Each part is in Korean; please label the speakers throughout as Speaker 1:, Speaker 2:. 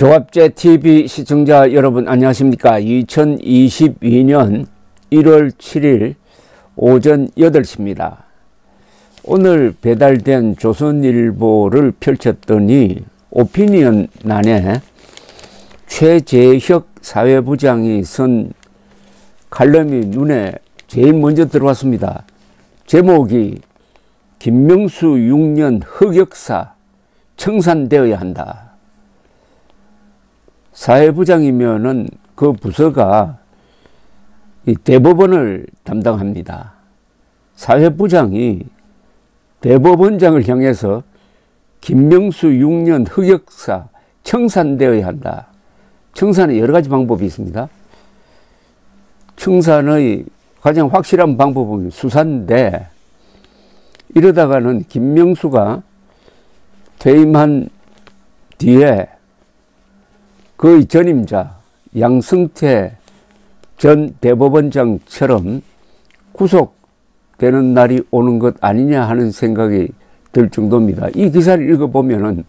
Speaker 1: 조합제TV 시청자 여러분 안녕하십니까. 2022년 1월 7일 오전 8시입니다. 오늘 배달된 조선일보를 펼쳤더니 오피니언란에 최재혁 사회부장이 쓴 칼럼이 눈에 제일 먼저 들어왔습니다. 제목이 김명수 6년 흑역사 청산되어야 한다. 사회부장이면은 그 부서가 이 대법원을 담당합니다. 사회부장이 대법원장을 향해서 김명수 6년 흑역사 청산되어야 한다. 청산에 여러 가지 방법이 있습니다. 청산의 가장 확실한 방법은 수사인데, 이러다가는 김명수가 퇴임한 뒤에 그의 전임자 양승태 전 대법원장처럼 구속되는 날이 오는 것 아니냐 하는 생각이 들 정도입니다. 이 기사를 읽어보면은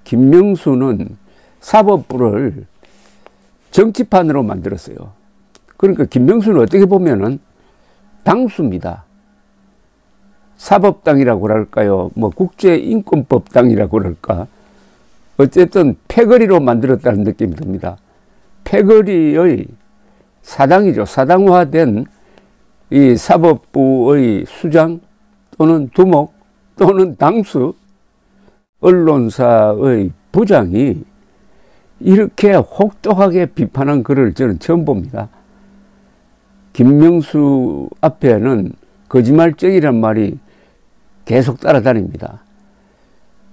Speaker 1: 김명수는 사법부를 정치판으로 만들었어요. 그러니까 김명수는 어떻게 보면은 당수입니다. 사법당이라고 그럴까요? 뭐 국제인권법당이라고 그럴까? 어쨌든 패거리로 만들었다는 느낌이 듭니다. 패거리의 사당이죠. 사당화된 이 사법부의 수장 또는 두목 또는 당수, 언론사의 부장이 이렇게 혹독하게 비판한 글을 저는 처음 봅니다. 김명수 앞에는 거짓말쟁이란 말이 계속 따라다닙니다.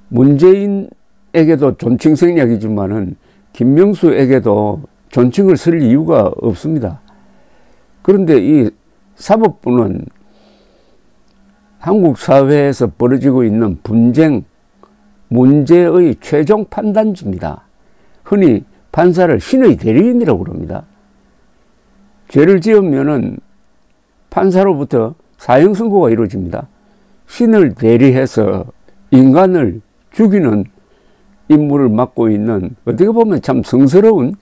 Speaker 1: 문재인에게도 존칭 생략이지만은 김명수에게도 존칭을 쓸 이유가 없습니다. 그런데 이 사법부는 한국 사회에서 벌어지고 있는 분쟁, 문제의 최종 판단지입니다. 흔히 판사를 신의 대리인이라고 그럽니다. 죄를 지으면은 판사로부터 사형 선고가 이루어집니다. 신을 대리해서 인간을 죽이는 임무를 맡고 있는, 어떻게 보면 참 성스러운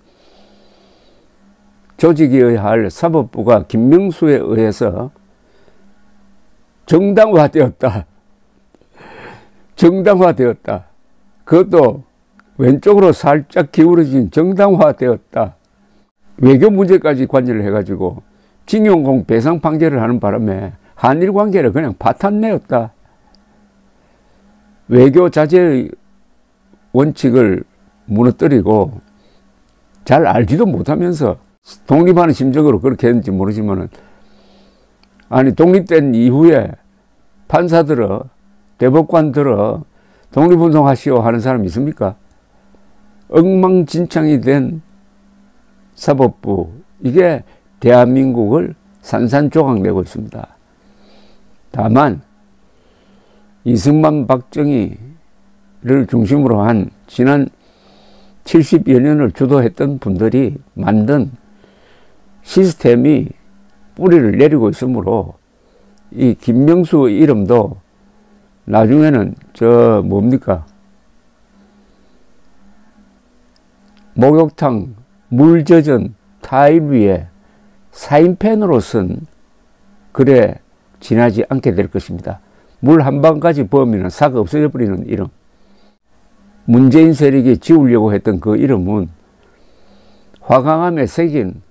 Speaker 1: 조직이어야 할 사법부가 김명수에 의해서 정당화되었다. 정당화되었다. 그것도 왼쪽으로 살짝 기울어진 정당화되었다. 외교 문제까지 관여를 해가지고 징용공 배상 판결을 하는 바람에 한일 관계를 그냥 파탄내었다. 외교 자제의 원칙을 무너뜨리고 잘 알지도 못하면서 독립하는 심정으로 그렇게 했는지 모르지만은, 아니 독립된 이후에 판사들어 대법관들어 독립운동 하시오 하는 사람 있습니까? 엉망진창이 된 사법부, 이게 대한민국을 산산조각내고 있습니다. 다만 이승만 박정희를 중심으로 한 지난 70여 년을 주도했던 분들이 만든 시스템이 뿌리를 내리고 있으므로 이 김명수 이름도 나중에는 뭡니까? 목욕탕 물 젖은 타일 위에 사인펜으로 쓴 글에 지나지 않게 될 것입니다. 물 한 방까지 부으면 싹 없어져 버리는 이름. 문재인 세력이 지우려고 했던 그 이름은 화강암에 새긴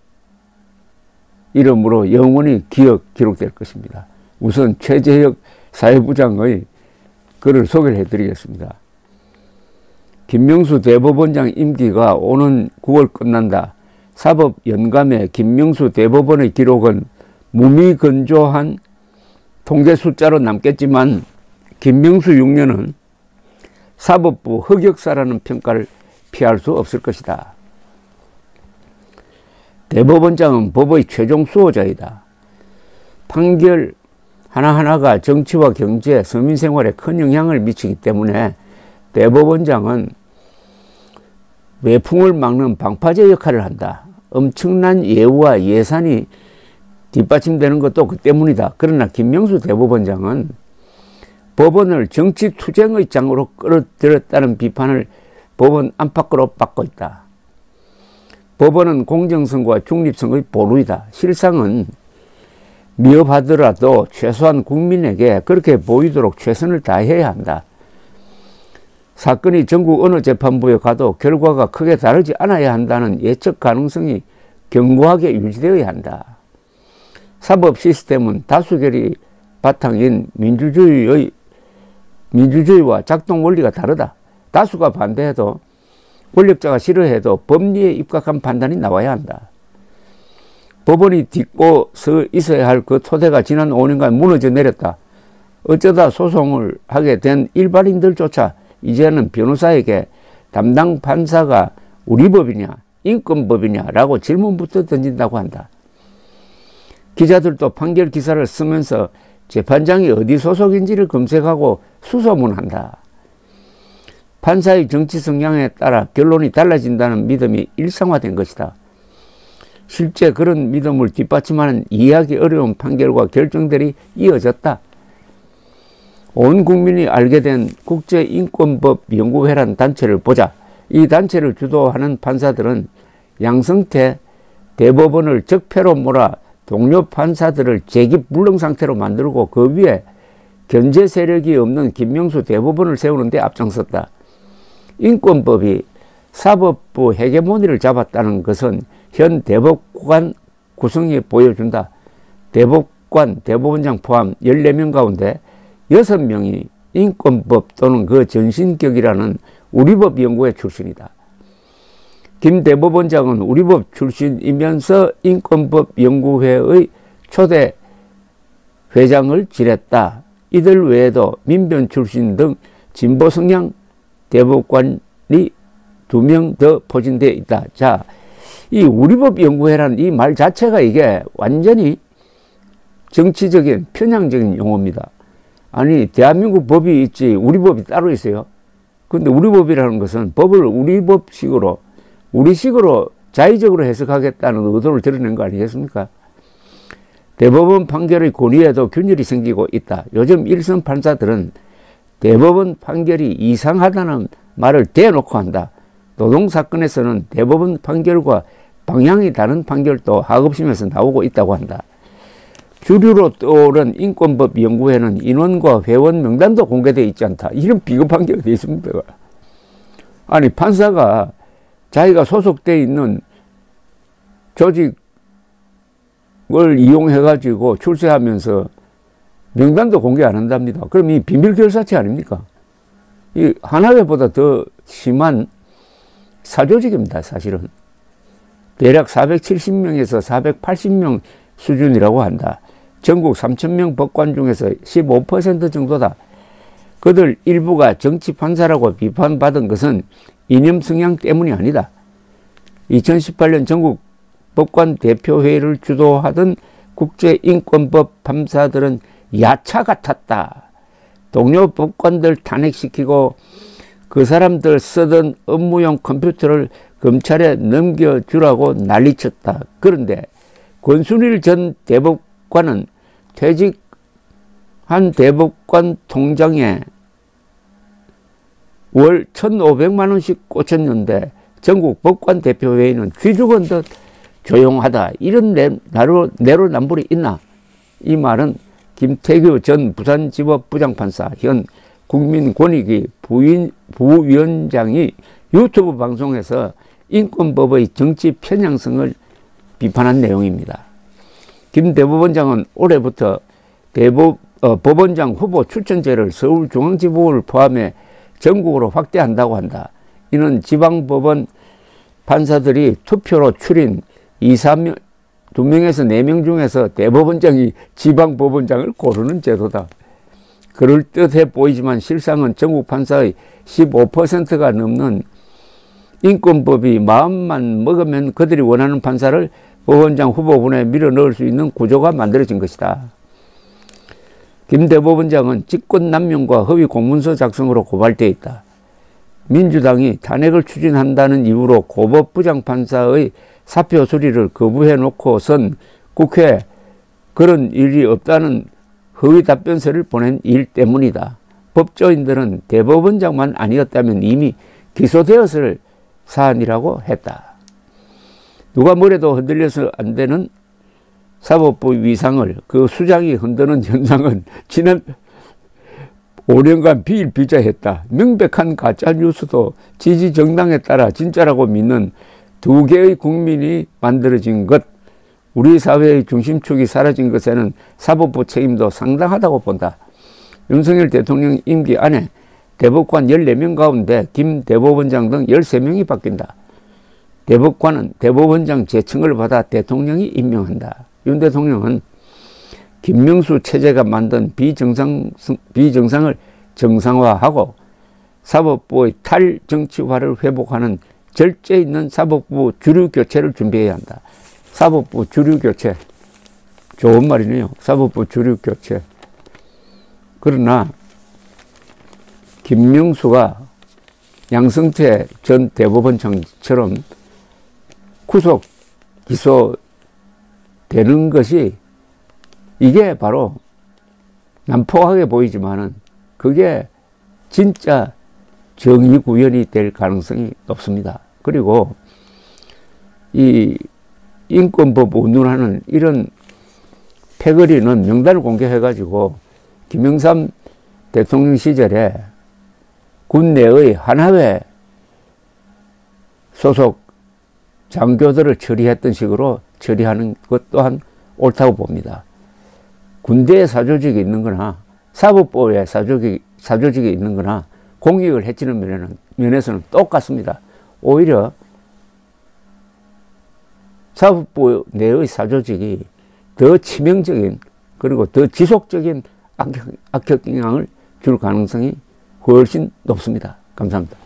Speaker 1: 이름으로 영원히 기록될 것입니다. 우선 최재혁 사회부장의 글을 소개를 해드리겠습니다. 김명수 대법원장 임기가 오는 9월 끝난다. 사법연감의 김명수 대법원의 기록은 무미건조한 통계 숫자로 남겠지만 김명수 6년은 사법부 흑역사라는 평가를 피할 수 없을 것이다. 대법원장은 법의 최종 수호자이다. 판결 하나하나가 정치와 경제, 서민생활에 큰 영향을 미치기 때문에 대법원장은 외풍을 막는 방파제 역할을 한다. 엄청난 예우와 예산이 뒷받침되는 것도 그 때문이다. 그러나 김명수 대법원장은 법원을 정치투쟁의 장으로 끌어들였다는 비판을 법원 안팎으로 받고 있다. 법원은 공정성과 중립성의 보루이다. 실상은 미흡하더라도 최소한 국민에게 그렇게 보이도록 최선을 다해야 한다. 사건이 전국 어느 재판부에 가도 결과가 크게 다르지 않아야 한다는 예측 가능성이 견고하게 유지되어야 한다. 사법 시스템은 다수결이 바탕인 민주주의와 작동 원리가 다르다. 다수가 반대해도 권력자가 싫어해도 법리에 입각한 판단이 나와야 한다. 법원이 딛고 서 있어야 할 그 토대가 지난 5년간 무너져 내렸다. 어쩌다 소송을 하게 된 일반인들조차 이제는 변호사에게 담당 판사가 우리 법이냐 인권법이냐라고 질문부터 던진다고 한다. 기자들도 판결 기사를 쓰면서 재판장이 어디 소속인지를 검색하고 수소문한다. 판사의 정치 성향에 따라 결론이 달라진다는 믿음이 일상화된 것이다. 실제 그런 믿음을 뒷받침하는 이해하기 어려운 판결과 결정들이 이어졌다. 온 국민이 알게 된 국제인권법연구회라는 단체를 보자. 이 단체를 주도하는 판사들은 양승태 대법원을 적폐로 몰아 동료 판사들을 재기불능 상태로 만들고 그 위에 견제 세력이 없는 김명수 대법원을 세우는 데 앞장섰다. 인권법이 사법부 헤게모니를 잡았다는 것은 현 대법관 구성이 보여준다. 대법관, 대법원장 포함 14명 가운데 6명이 인권법 또는 그 전신격이라는 우리법 연구회 출신이다. 김 대법원장은 우리법 출신이면서 인권법 연구회의 초대 회장을 지냈다. 이들 외에도 민변 출신 등 진보 성향 대법관이 2명 더 포진되어 있다. 자, 이 우리법 연구회라는 이 말 자체가 이게 완전히 정치적인 편향적인 용어입니다. 아니, 대한민국 법이 있지 우리 법이 따로 있어요. 근데 우리 법이라는 것은 법을 우리 법식으로 우리식으로 자의적으로 해석하겠다는 의도를 드러낸 거 아니겠습니까? 대법원 판결의 권위에도 균열이 생기고 있다. 요즘 일선 판사들은 대법원 판결이 이상하다는 말을 대놓고 한다. 노동사건에서는 대법원 판결과 방향이 다른 판결도 하급심에서 나오고 있다고 한다. 주류로 떠오른 인권법 연구회는 인원과 회원 명단도 공개되어 있지 않다. 이런 비겁한 게 어디 있습니까? 아니, 판사가 자기가 소속되어 있는 조직을 이용해가지고 출세하면서 명단도 공개 안 한답니다. 그럼 이 비밀결사체 아닙니까? 이 하나회보다 더 심한 사조직입니다, 사실은. 대략 470명에서 480명 수준이라고 한다. 전국 3,000명 법관 중에서 15% 정도다. 그들 일부가 정치판사라고 비판받은 것은 이념 성향 때문이 아니다. 2018년 전국 법관 대표회의를 주도하던 국제인권법 판사들은 야차 같았다. 동료 법관들 탄핵시키고 그 사람들 쓰던 업무용 컴퓨터를 검찰에 넘겨주라고 난리쳤다. 그런데 권순일 전 대법관은 퇴직한 대법관 통장에 월 1,500만 원씩 꽂혔는데 전국 법관 대표회의는 쥐죽은 듯 조용하다. 이런 내로남불이 있나? 이 말은 김태규 전 부산지법 부장판사, 현 국민권익위 부위원장이 유튜브 방송에서 인권법의 정치 편향성을 비판한 내용입니다. 김 대법원장은 올해부터 법원장 후보 추천제를 서울중앙지법을 포함해 전국으로 확대한다고 한다. 이는 지방법원 판사들이 투표로 추린 2-3명, 2명에서 4명 중에서 대법원장이 지방법원장을 고르는 제도다. 그럴듯해 보이지만 실상은 전국 판사의 15%가 넘는 인권법이 마음만 먹으면 그들이 원하는 판사를 법원장 후보군에 밀어넣을 수 있는 구조가 만들어진 것이다. 김 대법원장은 직권남용과 허위 공문서 작성으로 고발되어 있다. 민주당이 탄핵을 추진한다는 이유로 고법 부장판사의 사표 수리를 거부해 놓고선 국회에 그런 일이 없다는 허위 답변서를 보낸 일 때문이다. 법조인들은 대법원장만 아니었다면 이미 기소되었을 사안이라고 했다. 누가 뭐래도 흔들려서 안 되는 사법부 위상을 그 수장이 흔드는 현상은 지난 5년간 비일비재했다. 명백한 가짜뉴스도 지지 정당에 따라 진짜라고 믿는 두 개의 국민이 만들어진 것, 우리 사회의 중심축이 사라진 것에는 사법부 책임도 상당하다고 본다. 윤석열 대통령 임기 안에 대법관 14명 가운데 김 대법원장 등 13명이 바뀐다. 대법관은 대법원장 제청을 받아 대통령이 임명한다. 윤 대통령은 김명수 체제가 만든 비정상을 정상화하고 사법부의 탈정치화를 회복하는 절제 있는 사법부 주류 교체를 준비해야 한다. 사법부 주류 교체. 좋은 말이네요. 사법부 주류 교체. 그러나 김명수가 양승태 전 대법원장처럼 구속 기소되는 것이 이게 바로 난폭하게 보이지만은 그게 진짜 정의 구현이 될 가능성이 높습니다. 그리고 이 인권법 운운하는 이런 패거리는 명단을 공개해가지고 김영삼 대통령 시절에 군 내의 하나회 소속 장교들을 처리했던 식으로 처리하는 것 또한 옳다고 봅니다. 군대에 사조직이 있는 거나 사법부에 사조직이 있는 거나 공익을 해치는 면에서는 똑같습니다. 오히려 사법부 내의 사조직이 더 치명적인 그리고 더 지속적인 악영향을 줄 가능성이 훨씬 높습니다. 감사합니다.